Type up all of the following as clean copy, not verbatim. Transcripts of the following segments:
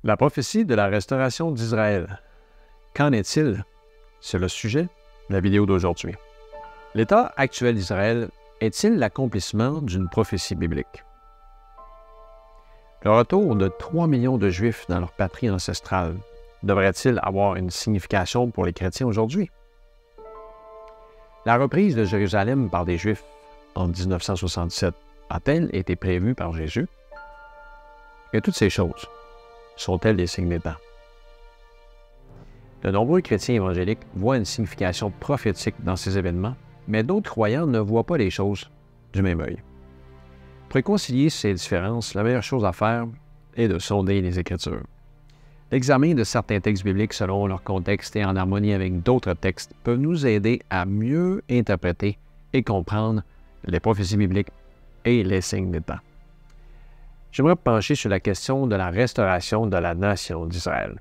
La prophétie de la restauration d'Israël. Qu'en est-il? C'est le sujet de la vidéo d'aujourd'hui. L'état actuel d'Israël est-il l'accomplissement d'une prophétie biblique? Le retour de 3 millions de Juifs dans leur patrie ancestrale devrait-il avoir une signification pour les chrétiens aujourd'hui? La reprise de Jérusalem par des Juifs en 1967 a-t-elle été prévue par Jésus? Et toutes ces choses sont-elles des signes des temps? De nombreux chrétiens évangéliques voient une signification prophétique dans ces événements, mais d'autres croyants ne voient pas les choses du même œil. Pour réconcilier ces différences, la meilleure chose à faire est de sonder les Écritures. L'examen de certains textes bibliques selon leur contexte et en harmonie avec d'autres textes peut nous aider à mieux interpréter et comprendre les prophéties bibliques et les signes des temps. J'aimerais me pencher sur la question de la restauration de la nation d'Israël.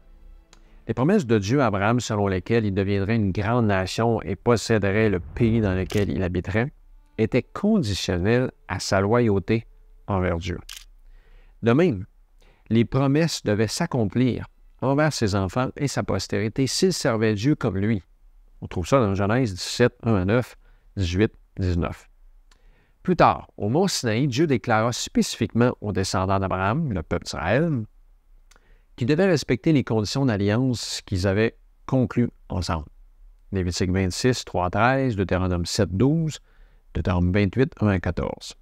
Les promesses de Dieu à Abraham selon lesquelles il deviendrait une grande nation et posséderait le pays dans lequel il habiterait étaient conditionnelles à sa loyauté envers Dieu. De même, les promesses devaient s'accomplir envers ses enfants et sa postérité s'ils servaient Dieu comme lui. On trouve ça dans Genèse 17, 1 à 9, 18, 19. Plus tard, au mont Sinaï, Dieu déclara spécifiquement aux descendants d'Abraham, le peuple d'Israël, qu'ils devaient respecter les conditions d'alliance qu'ils avaient conclues ensemble. Lévitique 26, 3 à 13, Deutéronome 7, 12, Deutéronome 28, 1 à 14.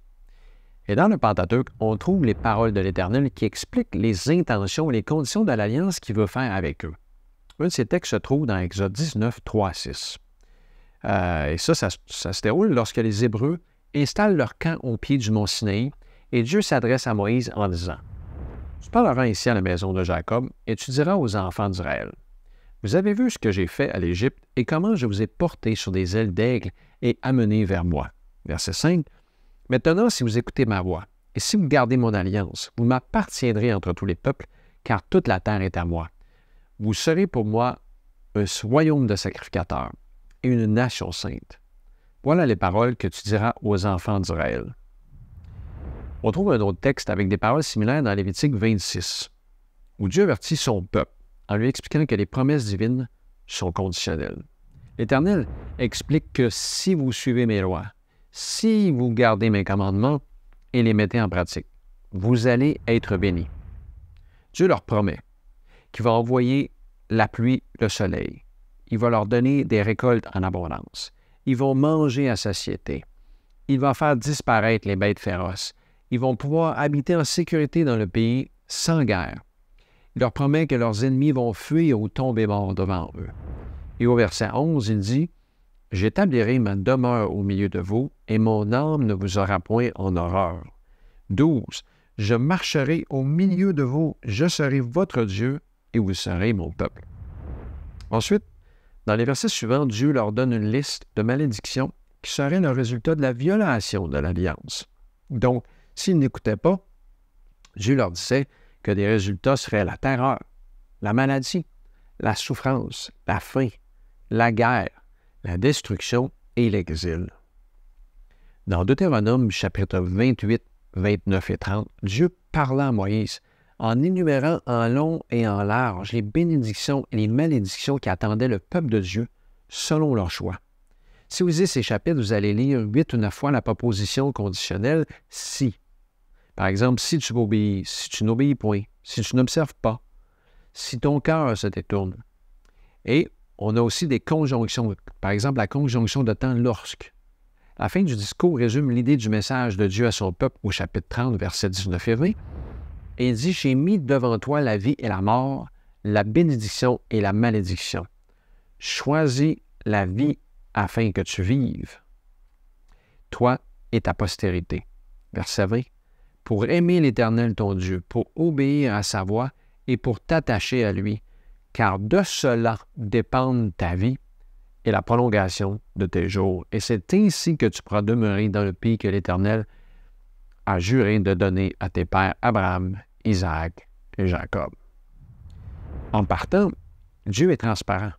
Et dans le Pentateuque, on trouve les paroles de l'Éternel qui expliquent les intentions et les conditions de l'alliance qu'il veut faire avec eux. Un de ces textes se trouve dans Exode 19, 3 à 6. Et ça se déroule lorsque les Hébreux installent leur camp au pied du mont Sinaï et Dieu s'adresse à Moïse en disant « Tu parleras ici à la maison de Jacob et tu diras aux enfants d'Israël « Vous avez vu ce que j'ai fait à l'Égypte et comment je vous ai porté sur des ailes d'aigle et amené vers moi. » Verset 5. « Maintenant, si vous écoutez ma voix et si vous gardez mon alliance, vous m'appartiendrez entre tous les peuples, car toute la terre est à moi. Vous serez pour moi un royaume de sacrificateurs et une nation sainte. Voilà les paroles que tu diras aux enfants d'Israël. » On trouve un autre texte avec des paroles similaires dans Lévitique 26, où Dieu avertit son peuple en lui expliquant que les promesses divines sont conditionnelles. L'Éternel explique que si vous suivez mes lois, si vous gardez mes commandements et les mettez en pratique, vous allez être bénis. Dieu leur promet qu'il va envoyer la pluie, le soleil. Il va leur donner des récoltes en abondance. Ils vont manger à satiété. Il va faire disparaître les bêtes féroces. Ils vont pouvoir habiter en sécurité dans le pays sans guerre. Il leur promet que leurs ennemis vont fuir ou tomber morts devant eux. Et au verset 11, il dit « J'établirai ma demeure au milieu de vous, et mon âme ne vous aura point en horreur. » 12. « Je marcherai au milieu de vous, je serai votre Dieu, et vous serez mon peuple. » Ensuite, dans les versets suivants, Dieu leur donne une liste de malédictions qui seraient le résultat de la violation de l'alliance. Donc, s'ils n'écoutaient pas, Dieu leur disait que des résultats seraient la terreur, la maladie, la souffrance, la faim, la guerre, la destruction et l'exil. Dans Deutéronome chapitre 28, 29 et 30, Dieu parla à Moïse en énumérant en long et en large les bénédictions et les malédictions qui attendaient le peuple de Dieu selon leur choix. Si vous lisez ces chapitres, vous allez lire 8 ou 9 fois la proposition conditionnelle « si ». Par exemple, si tu m'obéis, si tu n'obéis point, si tu n'observes pas, si ton cœur se détourne. Et on a aussi des conjonctions, par exemple la conjonction de temps « lorsque ». La fin du discours résume l'idée du message de Dieu à son peuple au chapitre 30, versets 19 et 20. Et il dit « J'ai mis devant toi la vie et la mort, la bénédiction et la malédiction. Choisis la vie afin que tu vives, toi et ta postérité. » Verset 20. « Pour aimer l'Éternel ton Dieu, pour obéir à sa voix et pour t'attacher à lui, car de cela dépendent ta vie et la prolongation de tes jours. Et c'est ainsi que tu pourras demeurer dans le pays que l'Éternel a juré de donner à tes pères Abraham, Isaac et Jacob. » En partant, Dieu est transparent.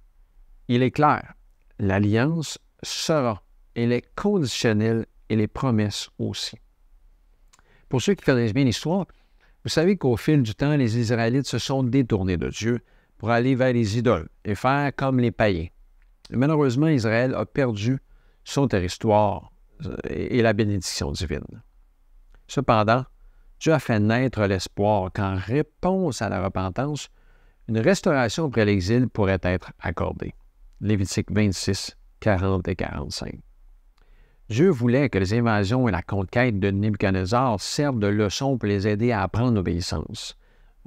Il est clair. L'alliance sera, elle est conditionnelle et les promesses aussi. Pour ceux qui connaissent bien l'histoire, Vous savez qu'au fil du temps, les Israélites se sont détournés de Dieu pour aller vers les idoles et faire comme les païens. Et malheureusement, Israël a perdu son territoire et la bénédiction divine. Cependant, Dieu a fait naître l'espoir qu'en réponse à la repentance, une restauration après l'exil pourrait être accordée. Lévitique 26, 40 et 45. Dieu voulait que les invasions et la conquête de Nebuchadnezzar servent de leçon pour les aider à apprendre l'obéissance.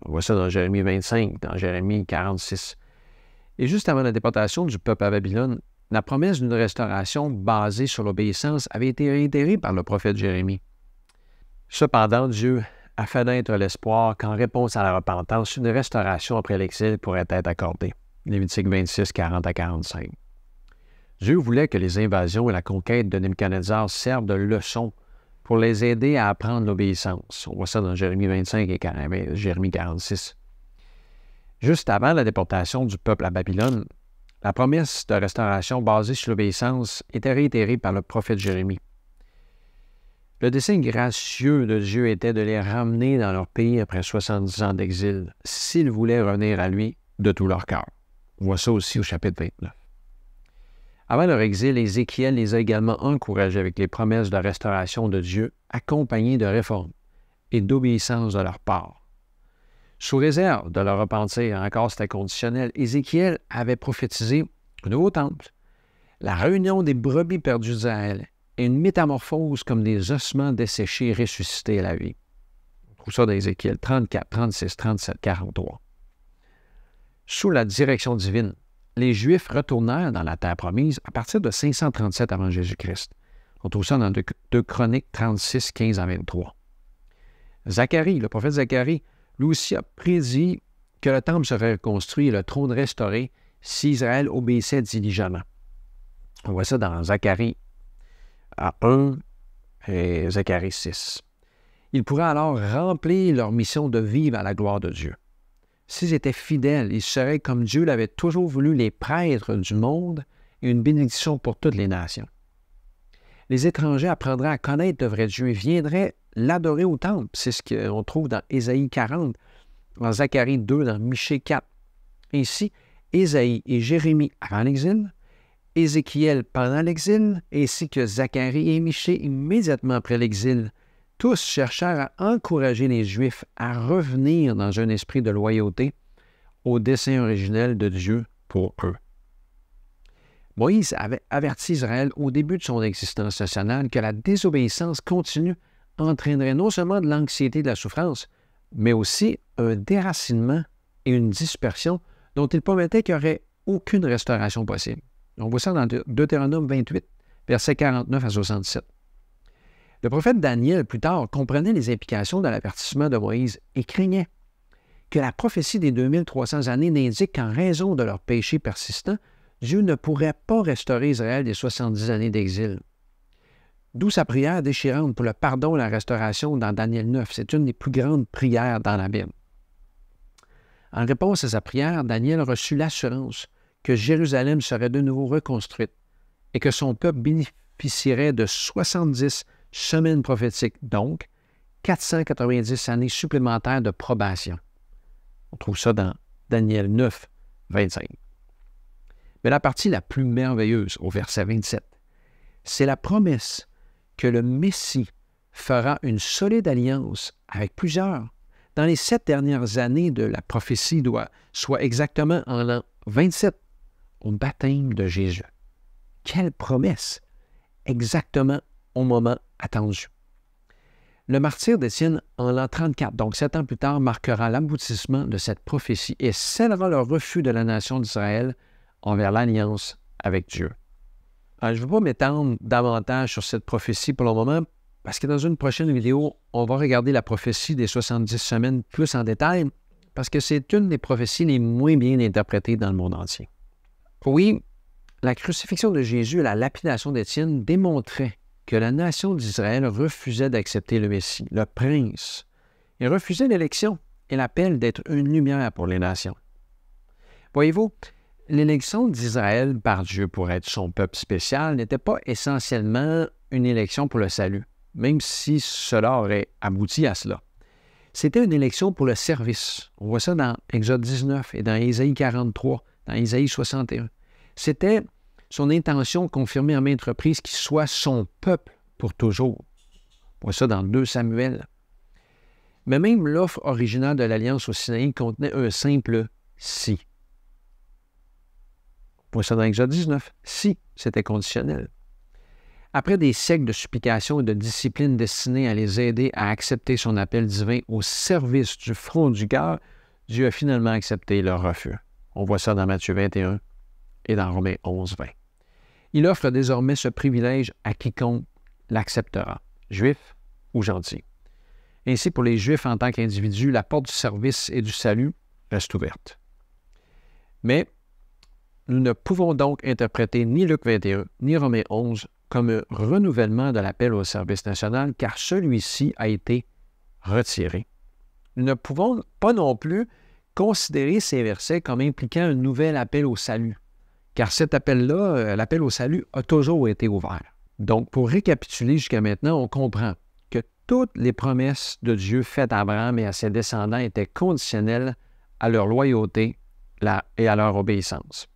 On voit ça dans Jérémie 25, dans Jérémie 46. Et juste avant la déportation du peuple à Babylone, la promesse d'une restauration basée sur l'obéissance avait été réitérée par le prophète Jérémie. Cependant, Dieu a fait naître l'espoir qu'en réponse à la repentance, une restauration après l'exil pourrait être accordée. Lévitique 26, 40 à 45. Dieu voulait que les invasions et la conquête de Nebuchadnezzar servent de leçon pour les aider à apprendre l'obéissance. On voit ça dans Jérémie 25 et Jérémie 46. Juste avant la déportation du peuple à Babylone, la promesse de restauration basée sur l'obéissance était réitérée par le prophète Jérémie. Le dessein gracieux de Dieu était de les ramener dans leur pays après 70 ans d'exil, s'ils voulaient revenir à lui de tout leur cœur. On voit ça aussi au chapitre 29. Avant leur exil, Ézéchiel les a également encouragés avec les promesses de restauration de Dieu, accompagnées de réformes et d'obéissance de leur part. Sous réserve de leur repentir, encore c'était conditionnel, Ézéchiel avait prophétisé un nouveau temple, la réunion des brebis perdues d'Israël et une métamorphose comme des ossements desséchés ressuscités à la vie. On trouve ça dans Ézéchiel 34, 36, 37, 43. Sous la direction divine, les Juifs retournèrent dans la terre promise à partir de 537 avant Jésus-Christ. On trouve ça dans 2 Chroniques 36, 15 à 23. Zacharie, le prophète Zacharie, lui aussi a prédit que le temple serait reconstruit et le trône restauré si Israël obéissait diligemment. On voit ça dans Zacharie 1 et Zacharie 6. Ils pourraient alors remplir leur mission de vivre à la gloire de Dieu. S'ils étaient fidèles, ils seraient, comme Dieu l'avait toujours voulu, les prêtres du monde et une bénédiction pour toutes les nations. Les étrangers apprendraient à connaître le vrai Dieu et viendraient l'adorer au temple. C'est ce qu'on trouve dans Ésaïe 40, dans Zacharie 2, dans Michée 4. Ainsi, Ésaïe et Jérémie avant l'exil, Ézéchiel pendant l'exil, ainsi que Zacharie et Michée immédiatement après l'exil, tous cherchèrent à encourager les Juifs à revenir dans un esprit de loyauté au dessein originel de Dieu pour eux. Moïse avait averti Israël au début de son existence nationale que la désobéissance continue entraînerait non seulement de l'anxiété et de la souffrance, mais aussi un déracinement et une dispersion dont il promettait qu'il n'y aurait aucune restauration possible. On voit ça dans Deutéronome 28, versets 49 à 67. Le prophète Daniel, plus tard, comprenait les implications de l'avertissement de Moïse et craignait que la prophétie des 2300 années n'indique qu'en raison de leur péché persistant, Dieu ne pourrait pas restaurer Israël des 70 années d'exil. D'où sa prière déchirante pour le pardon et la restauration dans Daniel 9. C'est une des plus grandes prières dans la Bible. En réponse à sa prière, Daniel reçut l'assurance que Jérusalem serait de nouveau reconstruite et que son peuple bénéficierait de 70 semaines prophétiques, donc 490 années supplémentaires de probation. On trouve ça dans Daniel 9, 25. Mais la partie la plus merveilleuse, au verset 27, c'est la promesse que le Messie fera une solide alliance avec plusieurs dans les 7 dernières années de la prophétie, soit exactement en l'an 27, au baptême de Jésus. Quelle promesse! Exactement au moment attendu. Le martyre d'Étienne en l'an 34, donc 7 ans plus tard, marquera l'aboutissement de cette prophétie et scellera le refus de la nation d'Israël envers l'alliance avec Dieu. Alors, je ne veux pas m'étendre davantage sur cette prophétie pour le moment, parce que dans une prochaine vidéo, on va regarder la prophétie des 70 semaines plus en détail, parce que c'est une des prophéties les moins bien interprétées dans le monde entier. Oui, la crucifixion de Jésus et la lapidation d'Étienne démontraient que la nation d'Israël refusait d'accepter le Messie, le prince, et refusait l'élection et l'appel d'être une lumière pour les nations. Voyez-vous, l'élection d'Israël par Dieu pour être son peuple spécial n'était pas essentiellement une élection pour le salut, même si cela aurait abouti à cela. C'était une élection pour le service. On voit ça dans Exode 19 et dans Ésaïe 43, dans Ésaïe 61. C'était son intention confirmée à maintes reprises qu'il soit son peuple pour toujours. On voit ça dans 2 Samuel. Mais même l'offre originale de l'Alliance au Sinaï contenait un simple « si ». On voit ça dans Exode 19. Si, c'était conditionnel. Après des siècles de supplication et de discipline destinée à les aider à accepter son appel divin au service du front du cœur, Dieu a finalement accepté leur refus. On voit ça dans Matthieu 21 et dans Romains 11, 20. Il offre désormais ce privilège à quiconque l'acceptera, juif ou gentil. Ainsi, pour les Juifs en tant qu'individus, la porte du service et du salut reste ouverte. Mais nous ne pouvons donc interpréter ni Luc 21 ni Romains 11 comme un renouvellement de l'appel au service national, car celui-ci a été retiré. Nous ne pouvons pas non plus considérer ces versets comme impliquant un nouvel appel au salut, car cet appel-là, l'appel au salut, a toujours été ouvert. Donc, pour récapituler jusqu'à maintenant, on comprend que toutes les promesses de Dieu faites à Abraham et à ses descendants étaient conditionnelles à leur loyauté et à leur obéissance.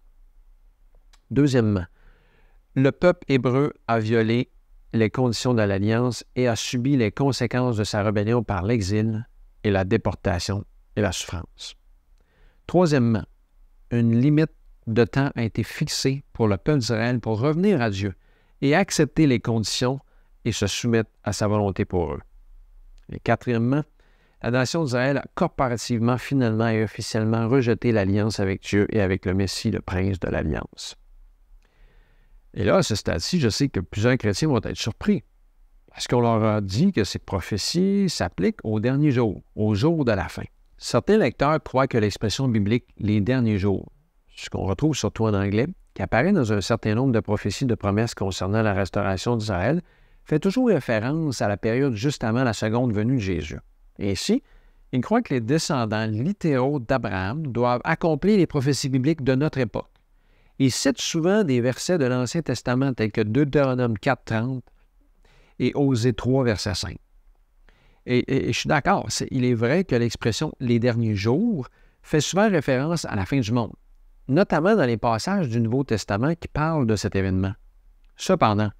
Deuxièmement, le peuple hébreu a violé les conditions de l'Alliance et a subi les conséquences de sa rébellion par l'exil et la déportation et la souffrance. Troisièmement, une limite de temps a été fixée pour le peuple d'Israël pour revenir à Dieu et accepter les conditions et se soumettre à sa volonté pour eux. Et quatrièmement, la nation d'Israël a corporativement, finalement et officiellement rejeté l'alliance avec Dieu et avec le Messie, le prince de l'alliance. Et là, à ce stade-ci, je sais que plusieurs chrétiens vont être surpris parce qu'on leur a dit que ces prophéties s'appliquent au dernier jour, au jour de la fin. Certains lecteurs croient que l'expression biblique « les derniers jours », ce qu'on retrouve surtout en anglais, qui apparaît dans un certain nombre de prophéties de promesses concernant la restauration d'Israël, fait toujours référence à la période juste avant la seconde venue de Jésus. Ainsi, ils croient que les descendants littéraux d'Abraham doivent accomplir les prophéties bibliques de notre époque. Ils citent souvent des versets de l'Ancien Testament tels que Deutéronome 4, 30 et Osée 3, verset 5. Et je suis d'accord, il est vrai que l'expression « les derniers jours » fait souvent référence à la fin du monde, notamment dans les passages du Nouveau Testament qui parlent de cet événement. Cependant,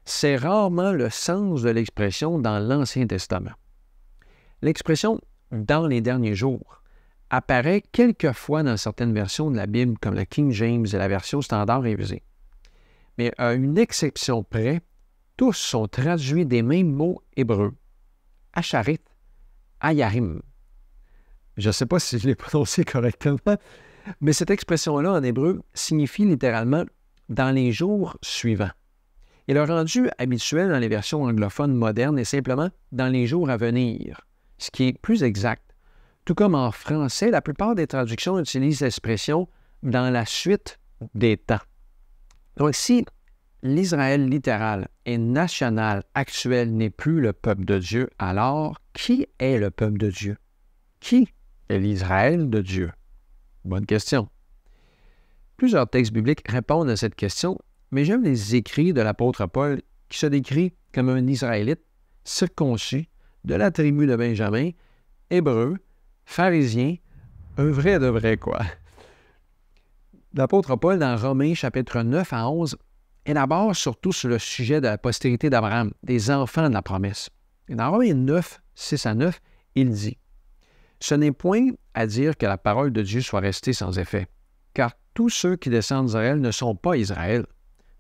c'est rarement le sens de l'expression dans l'Ancien Testament. L'expression « dans les derniers jours » apparaît quelquefois dans certaines versions de la Bible, comme le King James et la version standard révisée. Mais à une exception près, tous sont traduits des mêmes mots hébreux, Acharit, Ayarim. Je ne sais pas si je l'ai prononcé correctement, mais cette expression-là en hébreu signifie littéralement « dans les jours suivants ». Et le rendu habituel dans les versions anglophones modernes est simplement « dans les jours à venir », ce qui est plus exact. Tout comme en français, la plupart des traductions utilisent l'expression « dans la suite des temps ». Donc, si l'Israël littéral et national actuel n'est plus le peuple de Dieu, alors qui est le peuple de Dieu? Qui est l'Israël de Dieu? Bonne question. Plusieurs textes bibliques répondent à cette question, mais j'aime les écrits de l'apôtre Paul qui se décrit comme un Israélite circoncis de la tribu de Benjamin, hébreu, pharisien, un vrai de vrai, quoi. L'apôtre Paul, dans Romains, chapitre 9 à 11, élabore surtout sur le sujet de la postérité d'Abraham, des enfants de la promesse. Et dans Romains 9, 6 à 9, il dit « Ce n'est point à dire que la parole de Dieu soit restée sans effet, car tous ceux qui descendent d'Israël ne sont pas Israël. »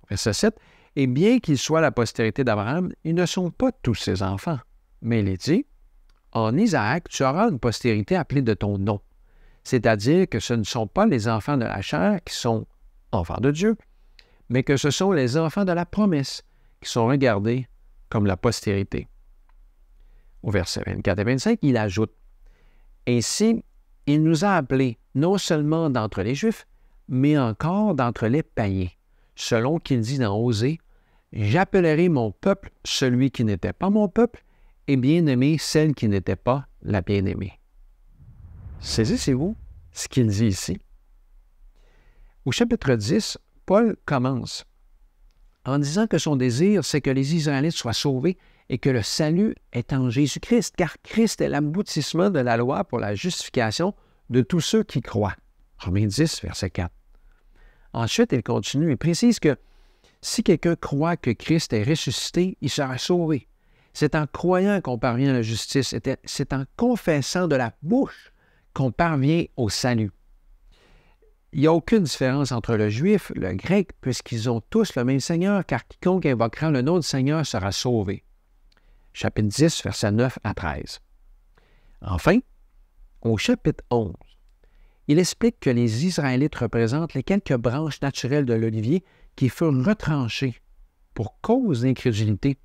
Verset 7, « Et bien qu'ils soient la postérité d'Abraham, ils ne sont pas tous ses enfants. Mais il est dit, en Isaac, tu auras une postérité appelée de ton nom. C'est-à-dire que ce ne sont pas les enfants de la chair qui sont enfants de Dieu, mais que ce sont les enfants de la promesse qui sont regardés comme la postérité. » Au verset 24 et 25, il ajoute, « Ainsi, il nous a appelés non seulement d'entre les Juifs, mais encore d'entre les païens, selon qu'il dit dans Osée, « J'appellerai mon peuple celui qui n'était pas mon peuple, et bien-aimé celle qui n'était pas la bien-aimée. » Saisissez-vous ce qu'il dit ici. Au chapitre 10, Paul commence en disant que son désir, c'est que les Israélites soient sauvés et que le salut est en Jésus-Christ, car Christ est l'aboutissement de la loi pour la justification de tous ceux qui croient. Romains 10, verset 4. Ensuite, il continue et précise que si quelqu'un croit que Christ est ressuscité, il sera sauvé. C'est en croyant qu'on parvient à la justice, c'est en confessant de la bouche qu'on parvient au salut. Il n'y a aucune différence entre le juif et le grec, puisqu'ils ont tous le même Seigneur, car quiconque invoquera le nom du Seigneur sera sauvé. Chapitre 10, versets 9 à 13. Enfin, au chapitre 11, il explique que les Israélites représentent les quelques branches naturelles de l'olivier qui furent retranchées pour cause d'incrédulité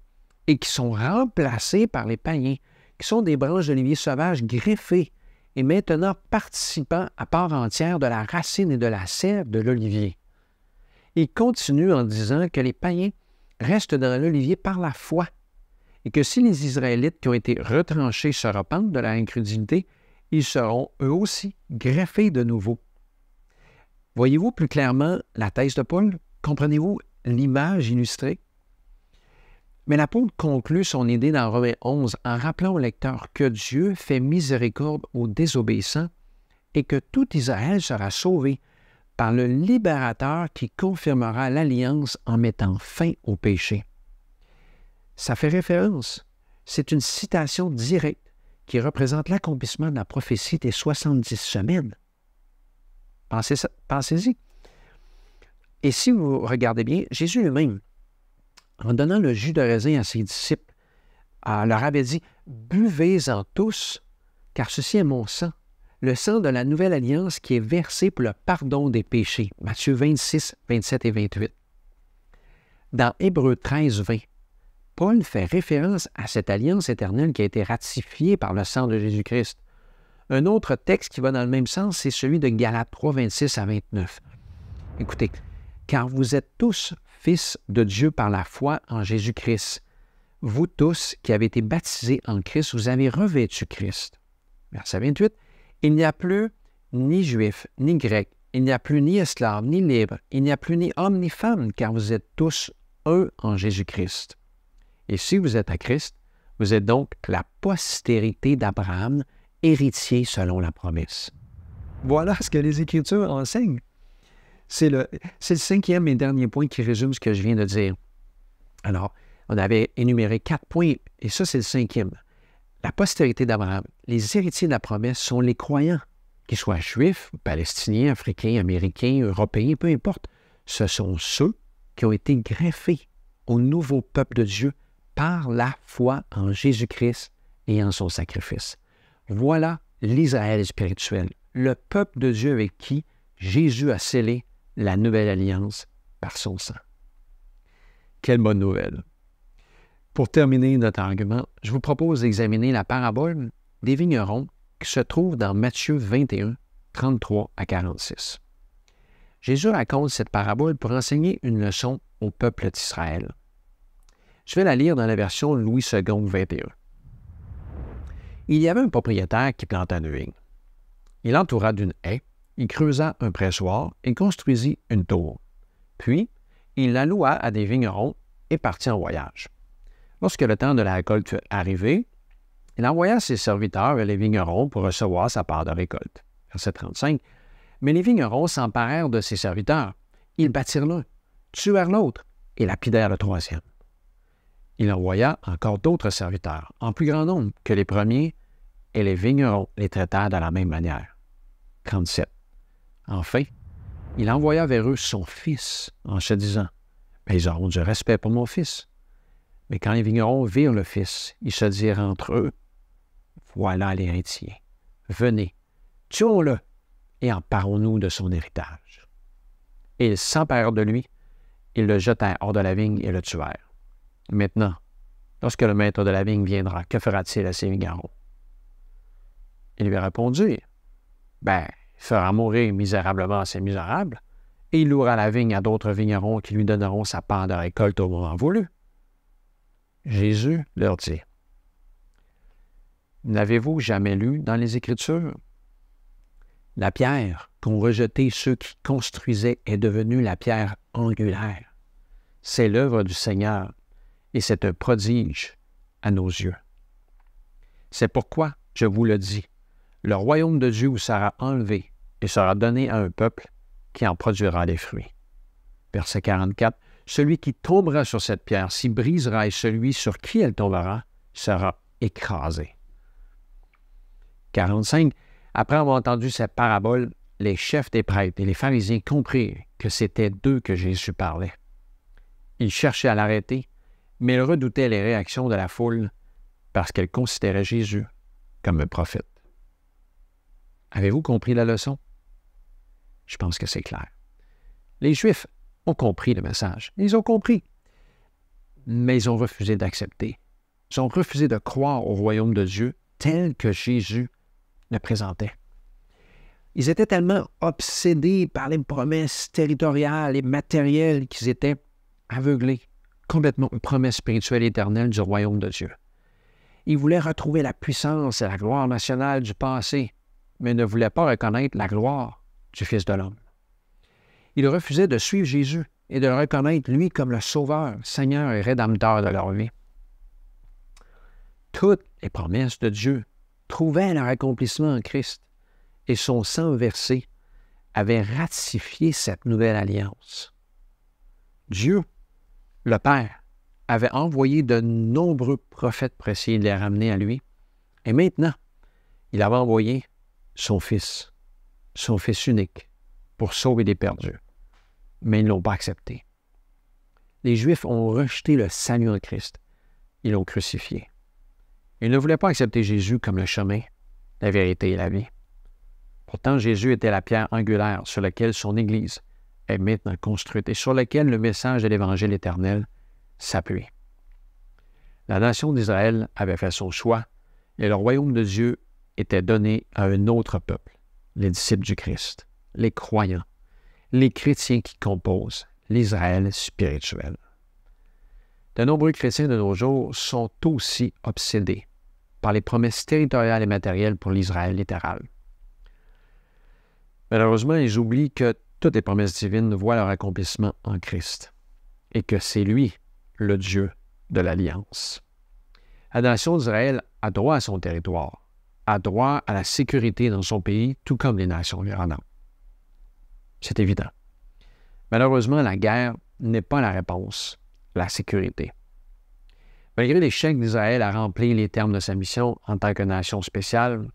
et qui sont remplacées par les païens, qui sont des branches d'olivier sauvages greffées et maintenant participant à part entière de la racine et de la sève de l'olivier. Il continue en disant que les païens restent dans l'olivier par la foi et que si les Israélites qui ont été retranchés se repentent de leur incrédulité, ils seront eux aussi greffés de nouveau. Voyez-vous plus clairement la thèse de Paul? Comprenez-vous l'image illustrée? Mais l'apôtre conclut son idée dans Romains 11 en rappelant au lecteur que Dieu fait miséricorde aux désobéissants et que tout Israël sera sauvé par le libérateur qui confirmera l'alliance en mettant fin au péché. Ça fait référence. C'est une citation directe qui représente l'accomplissement de la prophétie des 70 semaines. Pensez-y. Et si vous regardez bien, Jésus lui-même, en donnant le jus de raisin à ses disciples, leur avait dit « Buvez-en tous, car ceci est mon sang, le sang de la nouvelle alliance qui est versé pour le pardon des péchés. » Matthieu 26, 27 et 28. Dans Hébreux 13, 20, Paul fait référence à cette alliance éternelle qui a été ratifiée par le sang de Jésus-Christ. Un autre texte qui va dans le même sens, c'est celui de Galates 3, 26 à 29. Écoutez, « Car vous êtes tous fils de Dieu par la foi en Jésus-Christ. Vous tous qui avez été baptisés en Christ, vous avez revêtu Christ. » Verset 28. « Il n'y a plus ni juif, ni grec, il n'y a plus ni esclave, ni libre, il n'y a plus ni homme, ni femme, car vous êtes tous un en Jésus-Christ. Et si vous êtes à Christ, vous êtes donc la postérité d'Abraham, héritier selon la promesse. » Voilà ce que les Écritures enseignent. C'est le 5e et dernier point qui résume ce que je viens de dire. Alors, on avait énuméré 4 points, et ça, c'est le 5e. La postérité d'Abraham, les héritiers de la promesse sont les croyants, qu'ils soient juifs, palestiniens, africains, américains, européens, peu importe. Ce sont ceux qui ont été greffés au nouveau peuple de Dieu par la foi en Jésus-Christ et en son sacrifice. Voilà l'Israël spirituel, le peuple de Dieu avec qui Jésus a scellé la nouvelle alliance par son sang. Quelle bonne nouvelle! Pour terminer notre argument, je vous propose d'examiner la parabole des vignerons qui se trouve dans Matthieu 21, 33 à 46. Jésus raconte cette parabole pour enseigner une leçon au peuple d'Israël. Je vais la lire dans la version Louis II 21. Il y avait un propriétaire qui planta une vigne. Il l'entoura d'une haie, il creusa un pressoir et construisit une tour. Puis, il la loua à des vignerons et partit en voyage. Lorsque le temps de la récolte fut arrivé, il envoya ses serviteurs et les vignerons pour recevoir sa part de récolte. Verset 35. Mais les vignerons s'emparèrent de ses serviteurs. Ils battirent l'un, tuèrent l'autre et lapidèrent le troisième. Il envoya encore d'autres serviteurs, en plus grand nombre que les premiers, et les vignerons les traitèrent de la même manière. 37. Enfin, il envoya vers eux son fils, en se disant, « Ils auront du respect pour mon fils. » Mais quand les vignerons virent le fils, ils se dirent entre eux, « Voilà l'héritier. Venez, tuons-le, et emparons-nous de son héritage. » Et ils s'emparèrent de lui, ils le jetèrent hors de la vigne et le tuèrent. Maintenant, lorsque le maître de la vigne viendra, que fera-t-il à ces vignerons? Il lui répondit, « Ben, il fera mourir misérablement ces misérables, et il louera la vigne à d'autres vignerons qui lui donneront sa part de récolte au moment voulu. » Jésus leur dit, « N'avez-vous jamais lu dans les Écritures? La pierre qu'ont rejetée ceux qui construisaient est devenue la pierre angulaire. C'est l'œuvre du Seigneur, et c'est un prodige à nos yeux. C'est pourquoi, je vous le dis, le royaume de Dieu vous sera enlevé et sera donné à un peuple qui en produira les fruits. Verset 44, « Celui qui tombera sur cette pierre s'y brisera et celui sur qui elle tombera sera écrasé. » 45, après avoir entendu cette parabole, les chefs des prêtres et les pharisiens comprirent que c'était d'eux que Jésus parlait. Ils cherchaient à l'arrêter, mais ils redoutaient les réactions de la foule parce qu'elle considérait Jésus comme un prophète. Avez-vous compris la leçon? Je pense que c'est clair. Les Juifs ont compris le message. Ils ont compris. Mais ils ont refusé d'accepter. Ils ont refusé de croire au royaume de Dieu tel que Jésus le présentait. Ils étaient tellement obsédés par les promesses territoriales et matérielles qu'ils étaient aveuglés complètement aux promesses spirituelles éternelles du royaume de Dieu. Ils voulaient retrouver la puissance et la gloire nationale du passé, mais ne voulaient pas reconnaître la gloire du Fils de l'homme. Ils refusaient de suivre Jésus et de le reconnaître, lui, comme le Sauveur, Seigneur et Rédempteur de leur vie. Toutes les promesses de Dieu trouvaient leur accomplissement en Christ et son sang versé avait ratifié cette nouvelle alliance. Dieu, le Père, avait envoyé de nombreux prophètes pour essayer de les ramener à lui. Et maintenant, il avait envoyé son Fils unique, pour sauver les perdus. Mais ils ne l'ont pas accepté. Les Juifs ont rejeté le salut en Christ. Ils l'ont crucifié. Ils ne voulaient pas accepter Jésus comme le chemin, la vérité et la vie. Pourtant, Jésus était la pierre angulaire sur laquelle son Église est maintenant construite et sur laquelle le message de l'Évangile éternel s'appuie. La nation d'Israël avait fait son choix et le royaume de Dieu était donné à un autre peuple, les disciples du Christ, les croyants, les chrétiens qui composent l'Israël spirituel. De nombreux chrétiens de nos jours sont aussi obsédés par les promesses territoriales et matérielles pour l'Israël littéral. Malheureusement, ils oublient que toutes les promesses divines voient leur accomplissement en Christ et que c'est lui, le Dieu de l'Alliance. La nation d'Israël a droit à son territoire, a droit à la sécurité dans son pays, tout comme les nations environnantes. C'est évident. Malheureusement, la guerre n'est pas la réponse, la sécurité. Malgré l'échec d'Israël à remplir les termes de sa mission en tant que nation spéciale,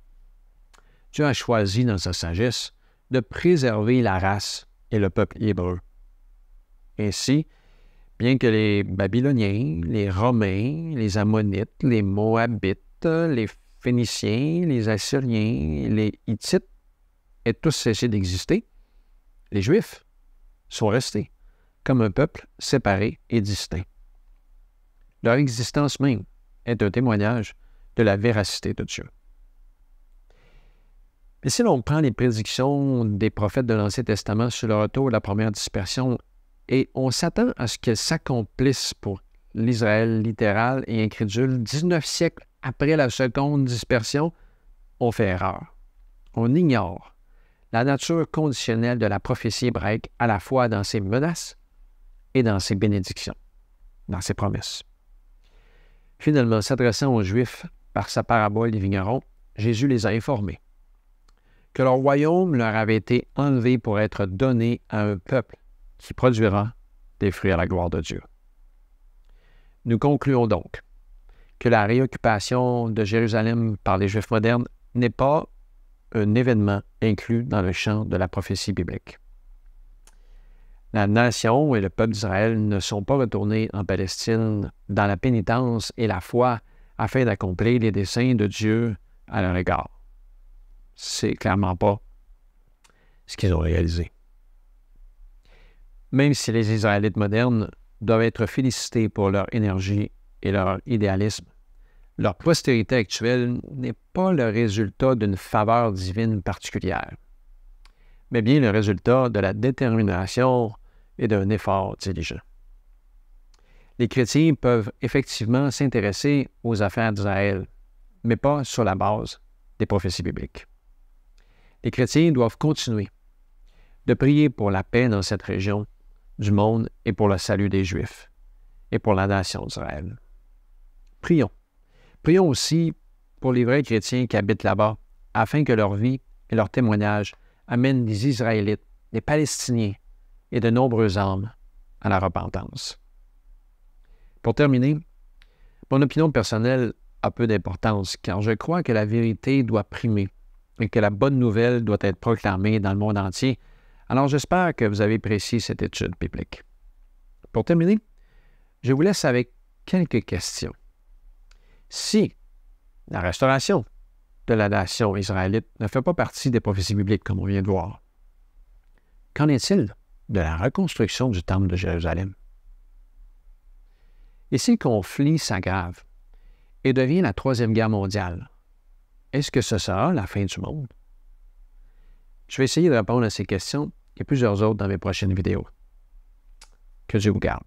Dieu a choisi dans sa sagesse de préserver la race et le peuple hébreu. Ainsi, bien que les Babyloniens, les Romains, les Ammonites, les Moabites, les Phéniciens, les Assyriens, les Hittites aient tous cessé d'exister, les Juifs sont restés comme un peuple séparé et distinct. Leur existence même est un témoignage de la véracité de Dieu. Mais si l'on prend les prédictions des prophètes de l'Ancien Testament sur le retour de la première dispersion et on s'attend à ce qu'elles s'accomplissent pour l'Israël littéral et incrédule 19 siècles après la seconde dispersion, on fait erreur. On ignore la nature conditionnelle de la prophétie hébraïque à la fois dans ses menaces et dans ses bénédictions, dans ses promesses. Finalement, s'adressant aux Juifs par sa parabole des vignerons, Jésus les a informés que leur royaume leur avait été enlevé pour être donné à un peuple qui produira des fruits à la gloire de Dieu. Nous concluons donc que la réoccupation de Jérusalem par les Juifs modernes n'est pas un événement inclus dans le champ de la prophétie biblique. La nation et le peuple d'Israël ne sont pas retournés en Palestine dans la pénitence et la foi afin d'accomplir les desseins de Dieu à leur égard. C'est clairement pas ce qu'ils ont réalisé. Même si les Israélites modernes doivent être félicités pour leur énergie et leur idéalisme, leur postérité actuelle n'est pas le résultat d'une faveur divine particulière, mais bien le résultat de la détermination et d'un effort diligent. Les chrétiens peuvent effectivement s'intéresser aux affaires d'Israël, mais pas sur la base des prophéties bibliques. Les chrétiens doivent continuer de prier pour la paix dans cette région du monde et pour le salut des Juifs et pour la nation d'Israël. Prions Prions aussi pour les vrais chrétiens qui habitent là-bas, afin que leur vie et leur témoignage amènent les Israélites, les Palestiniens et de nombreuses âmes à la repentance. Pour terminer, mon opinion personnelle a peu d'importance, car je crois que la vérité doit primer et que la bonne nouvelle doit être proclamée dans le monde entier. Alors j'espère que vous avez apprécié cette étude biblique. Pour terminer, je vous laisse avec quelques questions. Si la restauration de la nation israélite ne fait pas partie des prophéties bibliques, comme on vient de voir, qu'en est-il de la reconstruction du temple de Jérusalem? Et si le conflit s'aggrave et devient la Troisième Guerre mondiale, est-ce que ce sera la fin du monde? Je vais essayer de répondre à ces questions et plusieurs autres dans mes prochaines vidéos. Que Dieu vous garde.